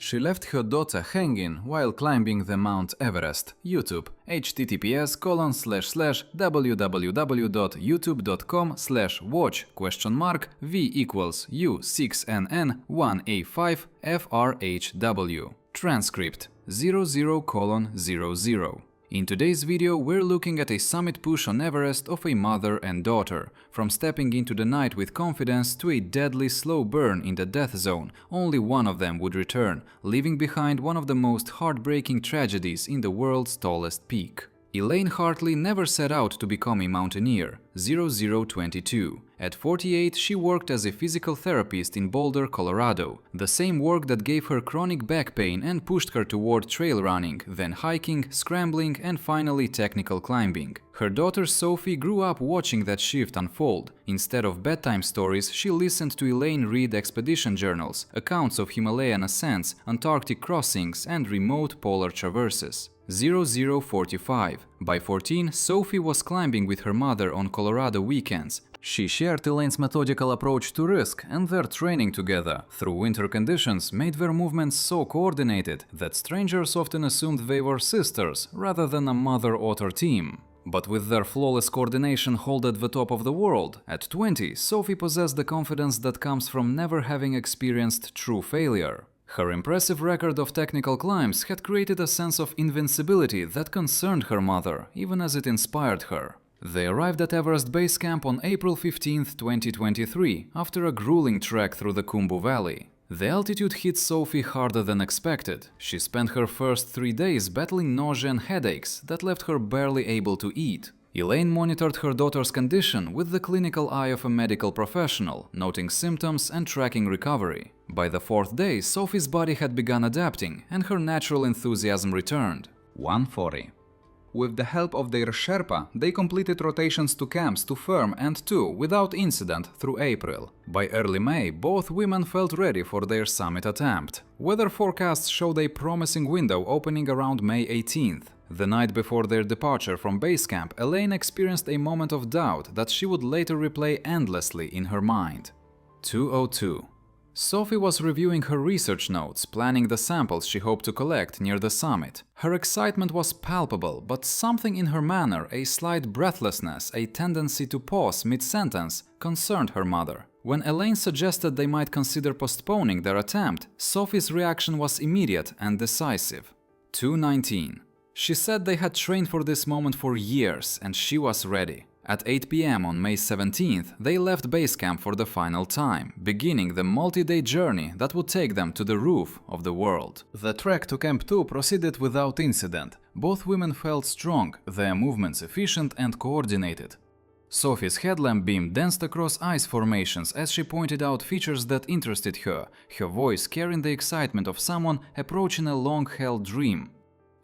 She left her daughter hanging while climbing the Mount Everest. YouTube, https://www.youtube.com/watch?v=u6nn1a5frhw. Transcript 00:00. In today's video, we're looking at a summit push on Everest of a mother and daughter. From stepping into the night with confidence to a deadly slow burn in the death zone, only one of them would return, leaving behind one of the most heartbreaking tragedies in the world's tallest peak. Elaine Hartley never set out to become a mountaineer. 0022. At 48, she worked as a physical therapist in Boulder, Colorado, the same work that gave her chronic back pain and pushed her toward trail running, then hiking, scrambling, and finally technical climbing. Her daughter Sophie grew up watching that shift unfold. Instead of bedtime stories, she listened to Elaine read expedition journals, accounts of Himalayan ascents, Antarctic crossings, and remote polar traverses. 0045. By 14, Sophie was climbing with her mother on Colorado weekends. She shared Elaine's methodical approach to risk, and their training together, through winter conditions, made their movements so coordinated that strangers often assumed they were sisters rather than a mother-otter team. But with their flawless coordination hauled at the top of the world, at 20, Sophie possessed the confidence that comes from never having experienced true failure. Her impressive record of technical climbs had created a sense of invincibility that concerned her mother, even as it inspired her. They arrived at Everest Base Camp on April 15, 2023, after a grueling trek through the Khumbu Valley. The altitude hit Sophie harder than expected. She spent her first 3 days battling nausea and headaches that left her barely able to eat. Elaine monitored her daughter's condition with the clinical eye of a medical professional, noting symptoms and tracking recovery. By the 4th day, Sophie's body had begun adapting, and her natural enthusiasm returned. 140. With the help of their Sherpa, they completed rotations to camps to Firm and 2 without incident through April. By early May, both women felt ready for their summit attempt. Weather forecasts showed a promising window opening around May 18th. The night before their departure from base camp, Elaine experienced a moment of doubt that she would later replay endlessly in her mind. 202. Sophie was reviewing her research notes, planning the samples she hoped to collect near the summit. Her excitement was palpable, but something in her manner, a slight breathlessness, a tendency to pause mid-sentence, concerned her mother. When Elaine suggested they might consider postponing their attempt, Sophie's reaction was immediate and decisive. 219. She said they had trained for this moment for years, and she was ready. At 8 p.m. on May 17th, they left base camp for the final time, beginning the multi-day journey that would take them to the roof of the world. The trek to Camp 2 proceeded without incident. Both women felt strong, their movements efficient and coordinated. Sophie's headlamp beam danced across ice formations as she pointed out features that interested her, her voice carrying the excitement of someone approaching a long-held dream.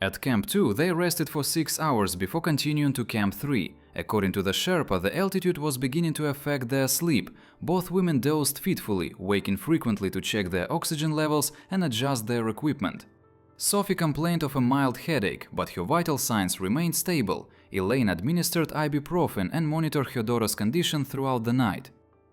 At Camp 2, they rested for 6 hours before continuing to Camp 3. According to the Sherpa, the altitude was beginning to affect their sleep. Both women dozed fitfully, waking frequently to check their oxygen levels and adjust their equipment. Sophie complained of a mild headache, but her vital signs remained stable. Elaine administered ibuprofen and monitored her daughter's condition throughout the night.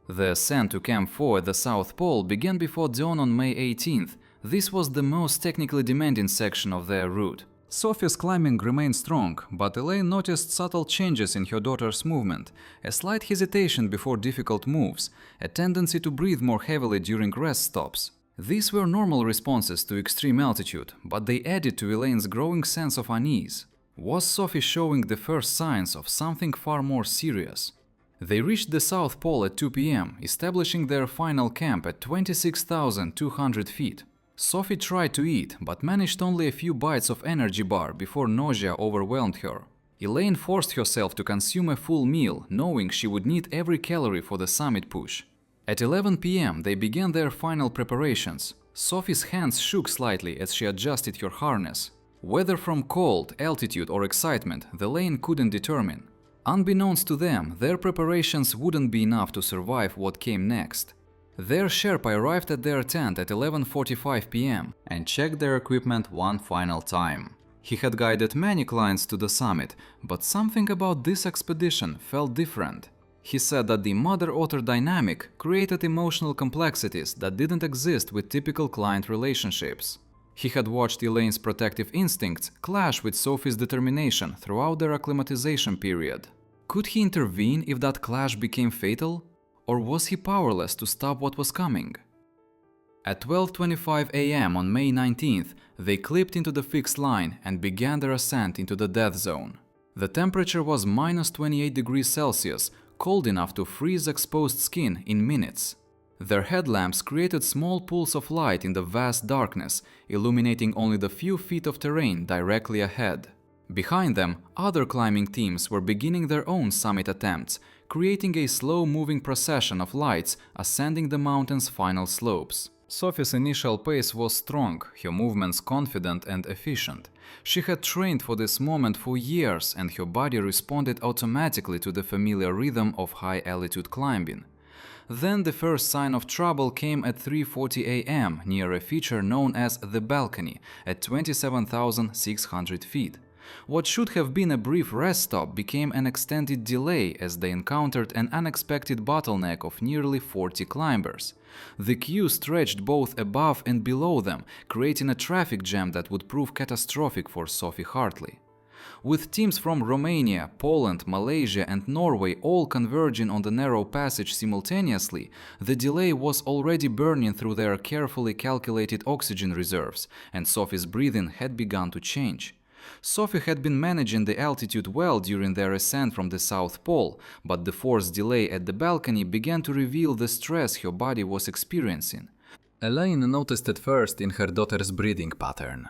The ascent to Camp 4 at the South Pole began before dawn on May 18th. This was the most technically demanding section of their route. Sophie's climbing remained strong, but Elaine noticed subtle changes in her daughter's movement, a slight hesitation before difficult moves, a tendency to breathe more heavily during rest stops. These were normal responses to extreme altitude, but they added to Elaine's growing sense of unease. Was Sophie showing the first signs of something far more serious? They reached the South Pole at 2 p.m., establishing their final camp at 26,200 feet. Sophie tried to eat, but managed only a few bites of energy bar before nausea overwhelmed her. Elaine forced herself to consume a full meal, knowing she would need every calorie for the summit push. At 11 p.m. they began their final preparations. Sophie's hands shook slightly as she adjusted her harness. Whether from cold, altitude or excitement, the Elaine couldn't determine. Unbeknownst to them, their preparations wouldn't be enough to survive what came next. Their Sherpa arrived at their tent at 11:45 p.m. and checked their equipment one final time. He had guided many clients to the summit, but something about this expedition felt different. He said that the mother-otter dynamic created emotional complexities that didn't exist with typical client relationships. He had watched Elaine's protective instincts clash with Sophie's determination throughout their acclimatization period. Could he intervene if that clash became fatal? Or was he powerless to stop what was coming? At 12:25 a.m. on May 19th, they clipped into the fixed line and began their ascent into the death zone. The temperature was minus 28 degrees Celsius, cold enough to freeze exposed skin in minutes. Their headlamps created small pools of light in the vast darkness, illuminating only the few feet of terrain directly ahead. Behind them, other climbing teams were beginning their own summit attempts, creating a slow-moving procession of lights ascending the mountain's final slopes. Sophie's initial pace was strong, her movements confident and efficient. She had trained for this moment for years, and her body responded automatically to the familiar rhythm of high-altitude climbing. Then the first sign of trouble came at 3:40 a.m. near a feature known as the balcony at 27,600 feet. What should have been a brief rest stop became an extended delay as they encountered an unexpected bottleneck of nearly 40 climbers. The queue stretched both above and below them, creating a traffic jam that would prove catastrophic for Sophie Hartley. With teams from Romania, Poland, Malaysia and Norway all converging on the narrow passage simultaneously, the delay was already burning through their carefully calculated oxygen reserves, and Sophie's breathing had begun to change. Sophie had been managing the altitude well during their ascent from the South Pole, but the forced delay at the balcony began to reveal the stress her body was experiencing. Elaine noticed it first in her daughter's breathing pattern.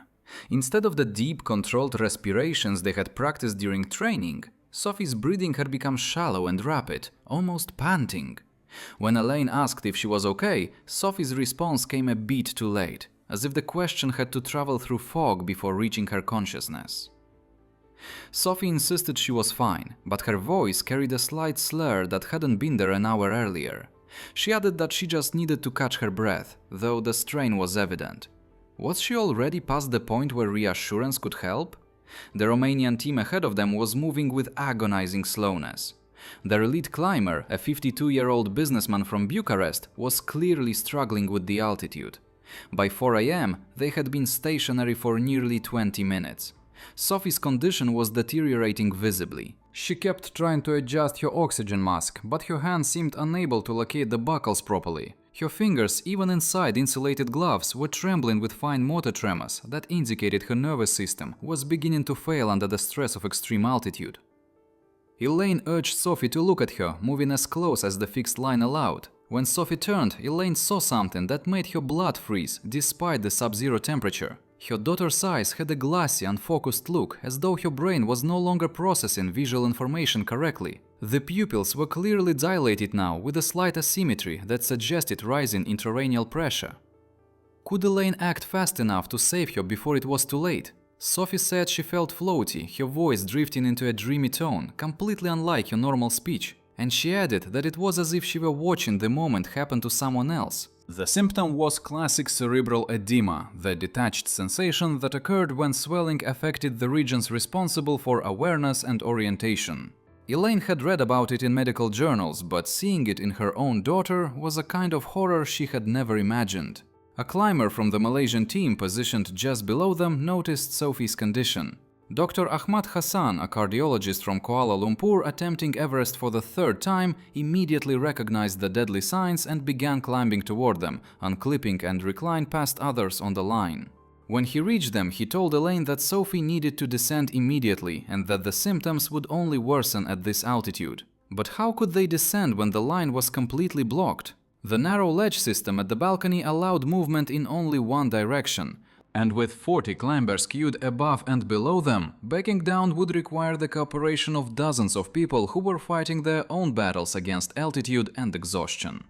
Instead of the deep, controlled respirations they had practiced during training, Sophie's breathing had become shallow and rapid, almost panting. When Elaine asked if she was okay, Sophie's response came a bit too late, as if the question had to travel through fog before reaching her consciousness. Sophie insisted she was fine, but her voice carried a slight slur that hadn't been there an hour earlier. She added that she just needed to catch her breath, though the strain was evident. Was she already past the point where reassurance could help? The Romanian team ahead of them was moving with agonizing slowness. Their lead climber, a 52-year-old businessman from Bucharest, was clearly struggling with the altitude. By 4 a.m., they had been stationary for nearly 20 minutes. Sophie's condition was deteriorating visibly. She kept trying to adjust her oxygen mask, but her hands seemed unable to locate the buckles properly. Her fingers, even inside insulated gloves, were trembling with fine motor tremors that indicated her nervous system was beginning to fail under the stress of extreme altitude. Elaine urged Sophie to look at her, moving as close as the fixed line allowed. When Sophie turned, Elaine saw something that made her blood freeze despite the sub-zero temperature. Her daughter's eyes had a glassy, unfocused look, as though her brain was no longer processing visual information correctly. The pupils were clearly dilated now, with a slight asymmetry that suggested rising intracranial pressure. Could Elaine act fast enough to save her before it was too late? Sophie said she felt floaty, her voice drifting into a dreamy tone, completely unlike her normal speech. And she added that it was as if she were watching the moment happen to someone else. The symptom was classic cerebral edema, the detached sensation that occurred when swelling affected the regions responsible for awareness and orientation. Elaine had read about it in medical journals, but seeing it in her own daughter was a kind of horror she had never imagined. A climber from the Malaysian team positioned just below them noticed Sophie's condition. Dr. Ahmad Hassan, a cardiologist from Kuala Lumpur attempting Everest for the third time, immediately recognized the deadly signs and began climbing toward them, unclipping and reclined past others on the line. When he reached them, he told Elaine that Sophie needed to descend immediately and that the symptoms would only worsen at this altitude. But how could they descend when the line was completely blocked? The narrow ledge system at the balcony allowed movement in only one direction. And with 40 climbers queued above and below them, backing down would require the cooperation of dozens of people who were fighting their own battles against altitude and exhaustion.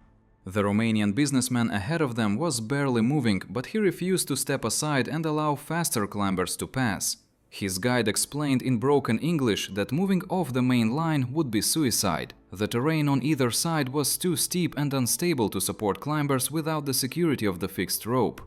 The Romanian businessman ahead of them was barely moving, but he refused to step aside and allow faster climbers to pass. His guide explained in broken English that moving off the main line would be suicide. The terrain on either side was too steep and unstable to support climbers without the security of the fixed rope.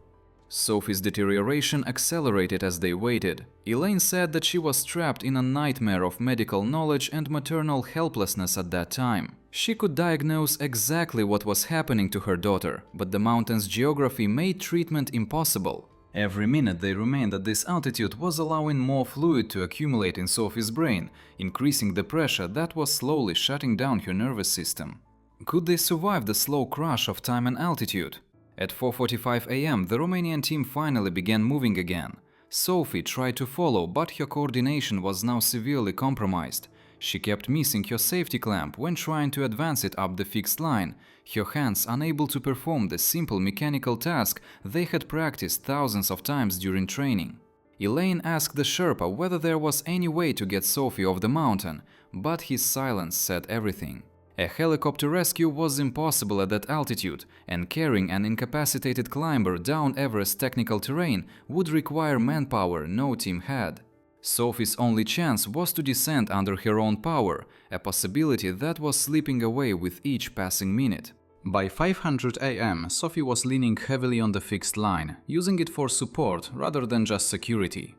Sophie's deterioration accelerated as they waited. Elaine said that she was trapped in a nightmare of medical knowledge and maternal helplessness at that time. She could diagnose exactly what was happening to her daughter, but the mountain's geography made treatment impossible. Every minute they remained at this altitude was allowing more fluid to accumulate in Sophie's brain, increasing the pressure that was slowly shutting down her nervous system. Could they survive the slow crush of time and altitude? At 4:45 a.m. the Romanian team finally began moving again. Sophie tried to follow, but her coordination was now severely compromised. She kept missing her safety clamp when trying to advance it up the fixed line, her hands unable to perform the simple mechanical task they had practiced thousands of times during training. Elaine asked the Sherpa whether there was any way to get Sophie off the mountain, but his silence said everything. A helicopter rescue was impossible at that altitude, and carrying an incapacitated climber down Everest's technical terrain would require manpower no team had. Sophie's only chance was to descend under her own power, a possibility that was slipping away with each passing minute. By 500 am, Sophie was leaning heavily on the fixed line, using it for support rather than just security.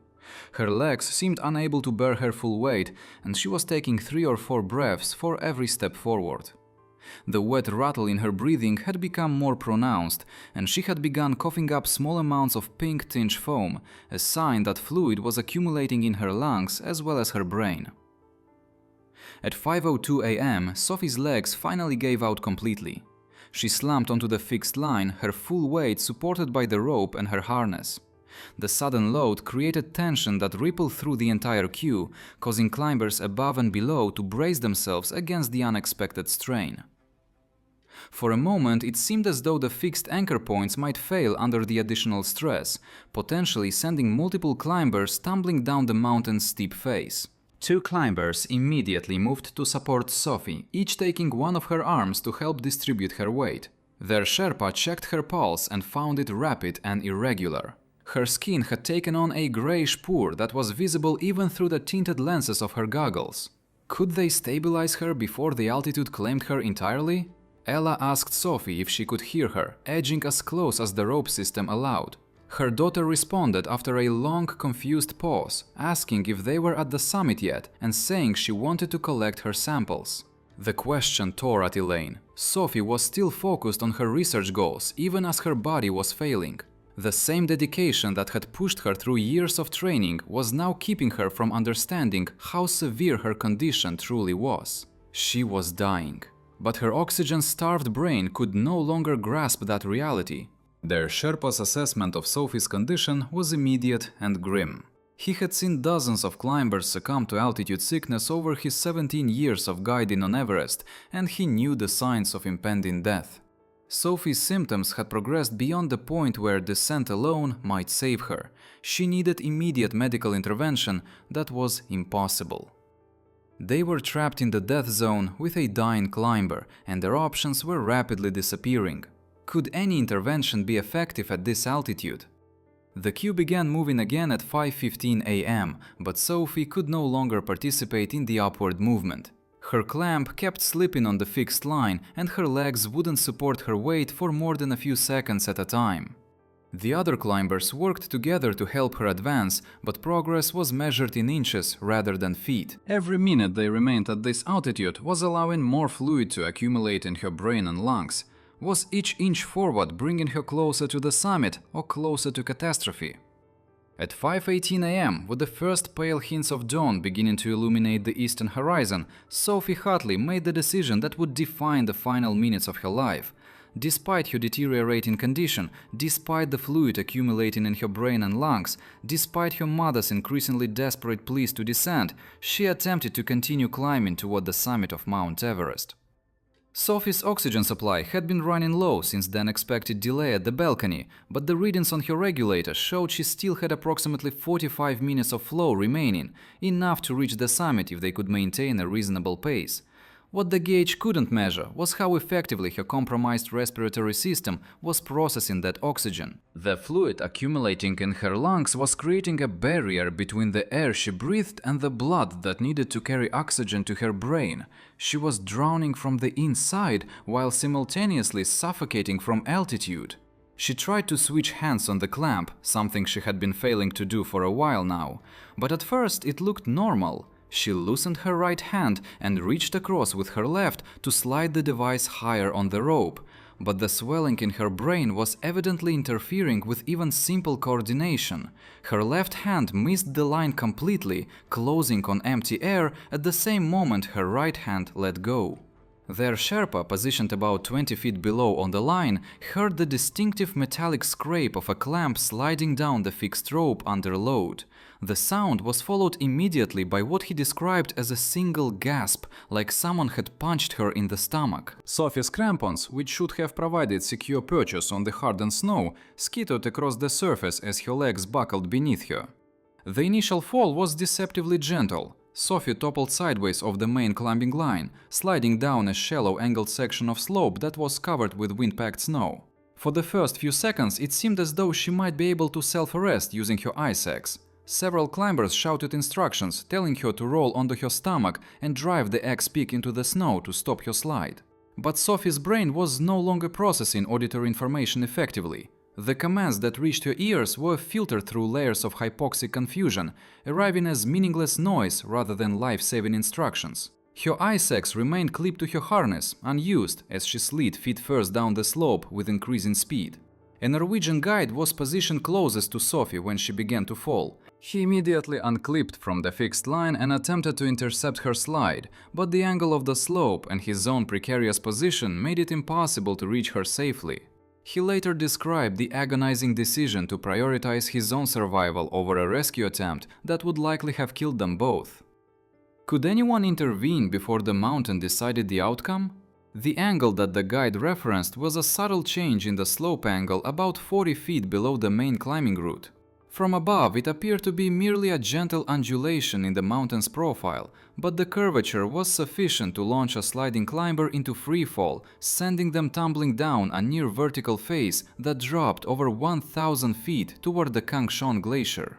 Her legs seemed unable to bear her full weight, and she was taking 3 or 4 breaths for every step forward. The wet rattle in her breathing had become more pronounced, and she had begun coughing up small amounts of pink-tinged foam, a sign that fluid was accumulating in her lungs as well as her brain. At 5:02 am, Sophie's legs finally gave out completely. She slumped onto the fixed line, her full weight supported by the rope and her harness. The sudden load created tension that rippled through the entire queue, causing climbers above and below to brace themselves against the unexpected strain. For a moment, it seemed as though the fixed anchor points might fail under the additional stress, potentially sending multiple climbers tumbling down the mountain's steep face. 2 climbers immediately moved to support Sophie, each taking one of her arms to help distribute her weight. Their Sherpa checked her pulse and found it rapid and irregular. Her skin had taken on a greyish purr that was visible even through the tinted lenses of her goggles. Could they stabilize her before the altitude claimed her entirely? Ella asked Sophie if she could hear her, edging as close as the rope system allowed. Her daughter responded after a long, confused pause, asking if they were at the summit yet and saying she wanted to collect her samples. The question tore at Elaine. Sophie was still focused on her research goals, even as her body was failing. The same dedication that had pushed her through years of training was now keeping her from understanding how severe her condition truly was. She was dying. But her oxygen-starved brain could no longer grasp that reality. Their Sherpa's assessment of Sophie's condition was immediate and grim. He had seen dozens of climbers succumb to altitude sickness over his 17 years of guiding on Everest, and he knew the signs of impending death. Sophie's symptoms had progressed beyond the point where descent alone might save her. She needed immediate medical intervention that was impossible. They were trapped in the death zone with a dying climber, and their options were rapidly disappearing. Could any intervention be effective at this altitude? The queue began moving again at 5:15 am, but Sophie could no longer participate in the upward movement. Her clamp kept slipping on the fixed line, and her legs wouldn't support her weight for more than a few seconds at a time. The other climbers worked together to help her advance, but progress was measured in inches rather than feet. Every minute they remained at this altitude was allowing more fluid to accumulate in her brain and lungs. Was each inch forward bringing her closer to the summit or closer to catastrophe? At 5:18 am, with the first pale hints of dawn beginning to illuminate the eastern horizon, Sophie Hartley made the decision that would define the final minutes of her life. Despite her deteriorating condition, despite the fluid accumulating in her brain and lungs, despite her mother's increasingly desperate pleas to descend, she attempted to continue climbing toward the summit of Mount Everest. Sophie's oxygen supply had been running low since the unexpected delay at the balcony, but the readings on her regulator showed she still had approximately 45 minutes of flow remaining, enough to reach the summit if they could maintain a reasonable pace. What the gauge couldn't measure was how effectively her compromised respiratory system was processing that oxygen. The fluid accumulating in her lungs was creating a barrier between the air she breathed and the blood that needed to carry oxygen to her brain. She was drowning from the inside while simultaneously suffocating from altitude. She tried to switch hands on the clamp, something she had been failing to do for a while now, but at first it looked normal. She loosened her right hand and reached across with her left to slide the device higher on the rope. but the swelling in her brain was evidently interfering with even simple coordination. Her left hand missed the line completely, closing on empty air at the same moment her right hand let go. Their Sherpa, positioned about 20 feet below on the line, heard the distinctive metallic scrape of a clamp sliding down the fixed rope under load. The sound was followed immediately by what he described as a single gasp, like someone had punched her in the stomach. Sophie's crampons, which should have provided secure purchase on the hardened snow, skittered across the surface as her legs buckled beneath her. The initial fall was deceptively gentle. Sophie toppled sideways off the main climbing line, sliding down a shallow angled section of slope that was covered with wind-packed snow. For the first few seconds it seemed as though she might be able to self-arrest using her ice axe. Several climbers shouted instructions, telling her to roll onto her stomach and drive the axe peak into the snow to stop her slide. But Sophie's brain was no longer processing auditory information effectively. The commands that reached her ears were filtered through layers of hypoxic confusion, arriving as meaningless noise rather than life-saving instructions. Her ice axe remained clipped to her harness, unused, as she slid feet first down the slope with increasing speed. A Norwegian guide was positioned closest to Sophie when she began to fall. He immediately unclipped from the fixed line and attempted to intercept her slide, but the angle of the slope and his own precarious position made it impossible to reach her safely. He later described the agonizing decision to prioritize his own survival over a rescue attempt that would likely have killed them both. Could anyone intervene before the mountain decided the outcome? The angle that the guide referenced was a subtle change in the slope angle about 40 feet below the main climbing route. From above, it appeared to be merely a gentle undulation in the mountain's profile, but the curvature was sufficient to launch a sliding climber into free fall, sending them tumbling down a near vertical face that dropped over 1,000 feet toward the Kangshon Glacier.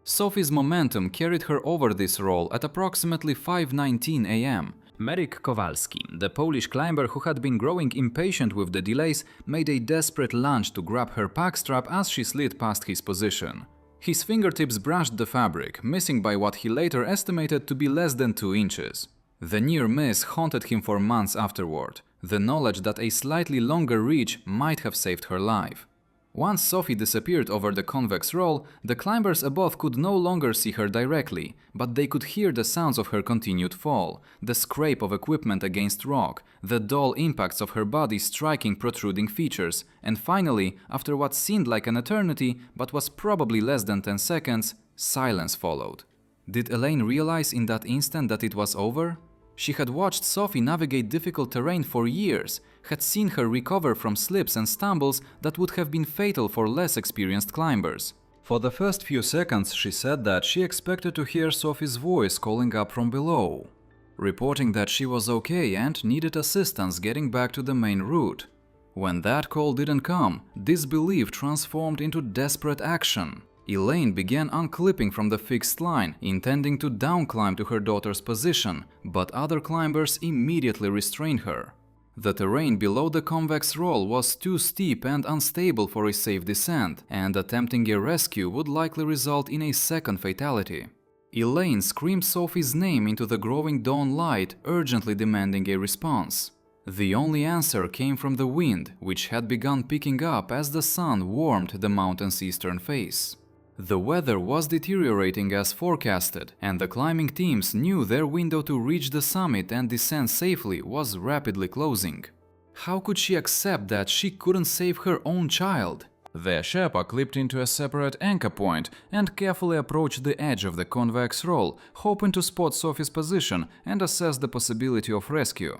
Sophie's momentum carried her over this roll at approximately 5:19 a.m. Marek Kowalski, the Polish climber who had been growing impatient with the delays, made a desperate lunge to grab her pack strap as she slid past his position. His fingertips brushed the fabric, missing by what he later estimated to be less than 2 inches. The near miss haunted him for months afterward, the knowledge that a slightly longer reach might have saved her life. Once Sophie disappeared over the convex roll, the climbers above could no longer see her directly, but they could hear the sounds of her continued fall, the scrape of equipment against rock, the dull impacts of her body striking protruding features, and finally, after what seemed like an eternity but was probably less than 10 seconds, silence followed. Did Elaine realize in that instant that it was over? She had watched Sophie navigate difficult terrain for years, had seen her recover from slips and stumbles that would have been fatal for less experienced climbers. For the first few seconds she said that she expected to hear Sophie's voice calling up from below, reporting that she was okay and needed assistance getting back to the main route. When that call didn't come, disbelief transformed into desperate action. Elaine began unclipping from the fixed line, intending to downclimb to her daughter's position, but other climbers immediately restrained her. The terrain below the convex roll was too steep and unstable for a safe descent, and attempting a rescue would likely result in a second fatality. Elaine screamed Sophie's name into the growing dawn light, urgently demanding a response. The only answer came from the wind, which had begun picking up as the sun warmed the mountain's eastern face. The weather was deteriorating as forecasted, and the climbing teams knew their window to reach the summit and descend safely was rapidly closing. How could she accept that she couldn't save her own child? The Sherpa clipped into a separate anchor point and carefully approached the edge of the convex roll, hoping to spot Sophie's position and assess the possibility of rescue.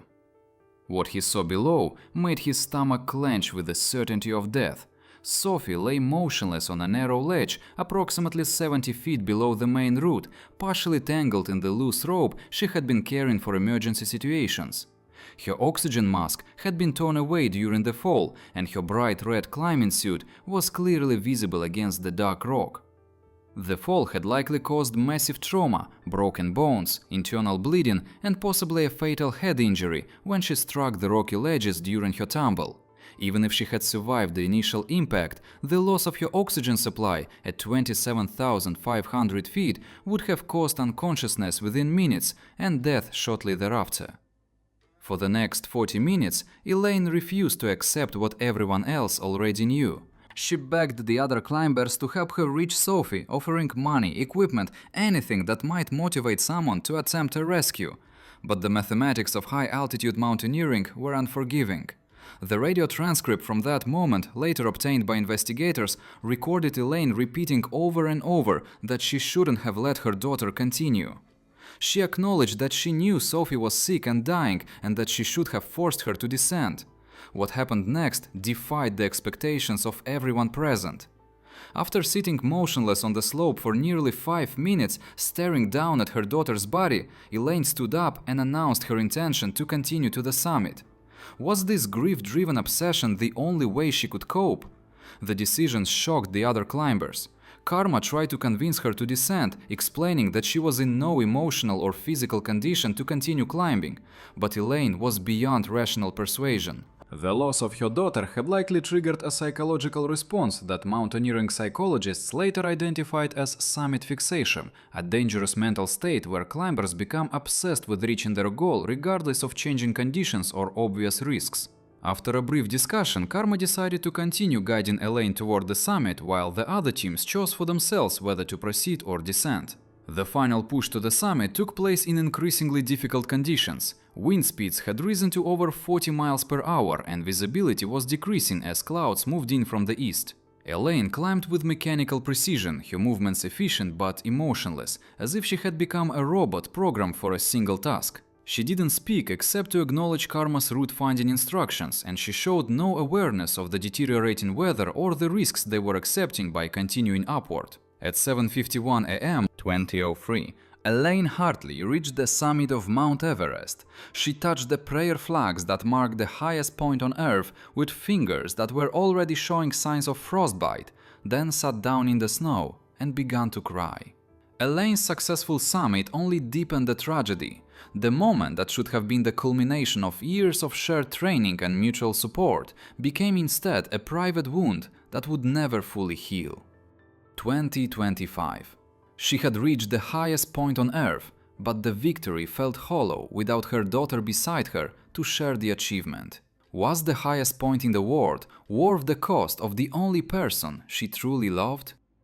What he saw below made his stomach clench with the certainty of death. Sophie lay motionless on a narrow ledge approximately 70 feet below the main route, partially tangled in the loose rope she had been carrying for emergency situations. Her oxygen mask had been torn away during the fall, and her bright red climbing suit was clearly visible against the dark rock. The fall had likely caused massive trauma, broken bones, internal bleeding, and possibly a fatal head injury when she struck the rocky ledges during her tumble. Even if she had survived the initial impact, the loss of her oxygen supply at 27,500 feet would have caused unconsciousness within minutes and death shortly thereafter. For the next 40 minutes, Elaine refused to accept what everyone else already knew. She begged the other climbers to help her reach Sophie, offering money, equipment, anything that might motivate someone to attempt a rescue. But the mathematics of high-altitude mountaineering were unforgiving. The radio transcript from that moment, later obtained by investigators, recorded Elaine repeating over and over that she shouldn't have let her daughter continue. She acknowledged that she knew Sophie was sick and dying and that she should have forced her to descend. What happened next defied the expectations of everyone present. After sitting motionless on the slope for nearly 5 minutes, staring down at her daughter's body, Elaine stood up and announced her intention to continue to the summit. Was this grief-driven obsession the only way she could cope? The decision shocked the other climbers. Karma tried to convince her to descend, explaining that she was in no emotional or physical condition to continue climbing, but Elaine was beyond rational persuasion. The loss of her daughter had likely triggered a psychological response that mountaineering psychologists later identified as summit fixation, a dangerous mental state where climbers become obsessed with reaching their goal regardless of changing conditions or obvious risks. After a brief discussion, Karma decided to continue guiding Elaine toward the summit, while the other teams chose for themselves whether to proceed or descend. The final push to the summit took place in increasingly difficult conditions. Wind speeds had risen to over 40 miles per hour and visibility was decreasing as clouds moved in from the east. Elaine climbed with mechanical precision, her movements efficient but emotionless, as if she had become a robot programmed for a single task. She didn't speak except to acknowledge Karma's route-finding instructions, and she showed no awareness of the deteriorating weather or the risks they were accepting by continuing upward. At 7:51 a.m. 2003, Elaine Hartley reached the summit of Mount Everest. She touched the prayer flags that mark the highest point on Earth with fingers that were already showing signs of frostbite, then sat down in the snow and began to cry. Elaine's successful summit only deepened the tragedy. The moment that should have been the culmination of years of shared training and mutual support became instead a private wound that would never fully heal. 2025. She had reached the highest point on Earth, but the victory felt hollow without her daughter beside her to share the achievement. Was the highest point in the world worth the cost of the only person she truly loved?